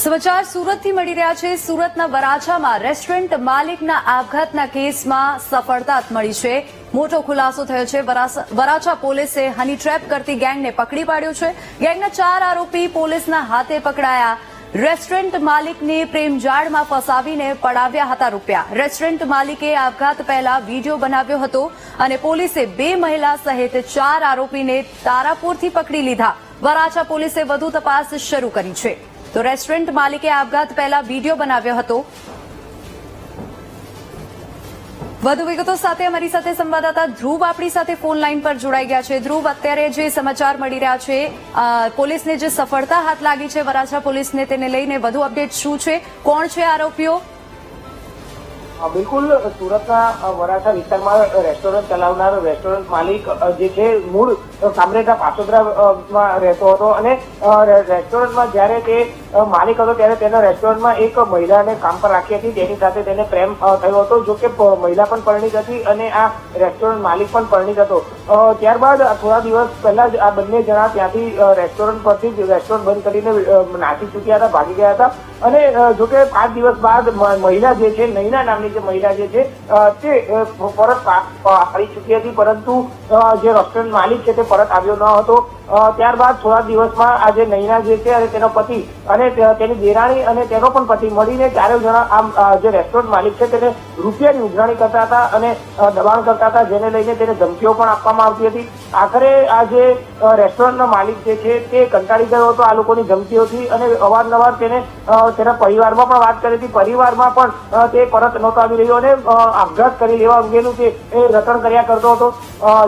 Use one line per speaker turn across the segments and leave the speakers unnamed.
સમાચાર સુરતથી મળી રહ્યા છે। સુરતના વરાછામાં રેસ્ટોરન્ટ માલિકના આપઘાતના કેસમાં સફળતા મળી છે। મોટો ખુલાસો થયો છે। વરાછા પોલીસે હની ટ્રેપ કરતી ગેંગને પકડી પાડ્યો છે। ગેંગના 4 આરોપી પોલીસના હાથે પકડાયા। રેસ્ટોરન્ટ માલિકને પ્રેમજાળમાં ફસાવીને પડાવ્યા હતા રૂપિયા। રેસ્ટોરન્ટ માલિકે આપઘાત પહેલા વિડીયો બનાવ્યો હતો અને પોલીસે 2 મહિલા સહિત 4 આરોપીને તારાપુરથી પકડી લીધા। વરાછા પોલીસે વધુ તપાસ શરૂ કરી છે। તો રેસ્ટોરન્ટ માલિકે આપઘાત પહેલા વિડીયો બનાવ્યો હતો। વધુ વિગતો સાથે અમારી સાથે સંવાદદાતા ધ્રુવ આપણી સાથે ફોન લાઈન પર જોડાઈ ગયા છે। ધ્રુવ, અત્યારે જે સમાચાર મળી રહ્યા છે, પોલીસને જે સફળતા હાથ લાગી છે વરાછા પોલીસને, તેને લઈને વધુ અપડેટ શું છે? કોણ છે આરોપીઓ?
બિલકુલ, સુરતના વરાછા વિસ્તારમાં રેસ્ટોરન્ટ ચલાવનાર રેસ્ટોરન્ટ માલિક જે છે મૂળ કામરેજા પાસોદરામાં રહેતો હતો અને રેસ્ટોરન્ટમાં જ્યારે તે માલિક હતો ત્યારે તેના રેસ્ટોરન્ટમાં એક મહિલાને કામ પર રાખી હતી। તેની સાથે તેને પ્રેમ થયો હતો। જો કે મહિલા પણ પરિણીત હતી અને આ રેસ્ટોરન્ટ માલિક પણ પરિણીત હતો। ત્યારબાદ થોડા દિવસ પહેલા જ આ બંને જણા ત્યાંથી રેસ્ટોરન્ટ પરથી રેસ્ટોરન્ટ બંધ કરીને નાસી ચૂક્યા હતા, ભાગી ગયા હતા। અને જો કે 5 દિવસ બાદ મહિલા જે છે, નૈના નામની જે મહિલા જે છે તે પરત આવી ચૂકી હતી, પરંતુ જે રેસ્ટોરન્ટ માલિક છે તે પરત આવ્યો ન હતો। ત્યારબાદ થોડા દિવસમાં આ જે નૈના જે છે અને તેનો પતિ અને તેની દેરાણી અને તેનો પણ પતિ મળીને 4 જણા આમ જે રેસ્ટોરન્ટ માલિક છે તેને રૂપિયાની ઉઘરાણી કરતા હતા અને દબાણ કરતા હતા, જેને લઈને તેને ધમકીઓ પણ આપવામાં આવતી હતી। આખરે આ જે રેસ્ટોરન્ટનો માલિક જે છે તે કંટાળી ગયો હતો આ લોકોની ધમકીઓથી અને અવારનવાર તેને તેના પરિવારમાં પણ વાત કરી હતી। પરિવારમાં પણ તે પરત નહોતો આવી રહ્યો અને આપઘાત કરી લેવા અંગેનું તે રટણ કર્યા કરતો હતો,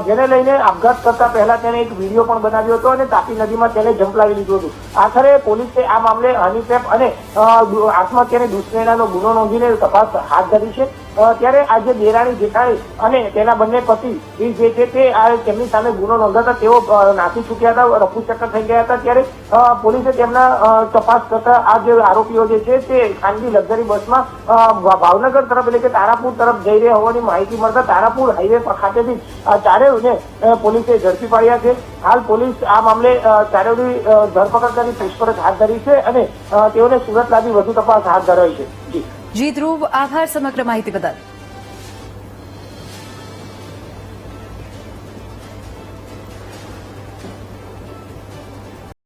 જેને લઈને આપઘાત કરતા પહેલા તેને એક વિડીયો પણ બનાવ્યો હતો અને તાપી નદીમાં તેને ઝંપલાવી લીધું હતું। આખરે પોલીસે આ મામલે હની ટ્રેપ અને આત્મહત્યાની દુષ્પ્રેરણાનો ગુનો નોંધીને તપાસ હાથ ધરી છે। ત્યારે આજે દેરાણી જેઠાણી અને તેના બંને પતિ જે છે તે તેમની સામે ગુનો નોંધાતા તેઓ નાસી ચૂક્યા હતા, રફુચક્કર થઈ ગયા હતા। ત્યારે પોલીસે તેમના તપાસ કરતા આ જે આરોપીઓ જે છે તે ખાનગી લક્ઝરી બસમાં ભાવનગર તરફ એટલે કે તારાપુર તરફ જઈ રહ્યા હોવાની માહિતી મળતા તારાપુર હાઈવે ખાતેથી ચારેયને પોલીસે ઝડપી પાડ્યા છે। હાલ પોલીસ આ મામલે ચારેયની ધરપકડ કરી પૂછપરછ હાથ ધરી છે અને તેઓને સુરત લાવી વધુ તપાસ હાથ ધરાઈ છે।
જી ધ્રુવ, આભાર સમગ્ર માહિતી બદલ।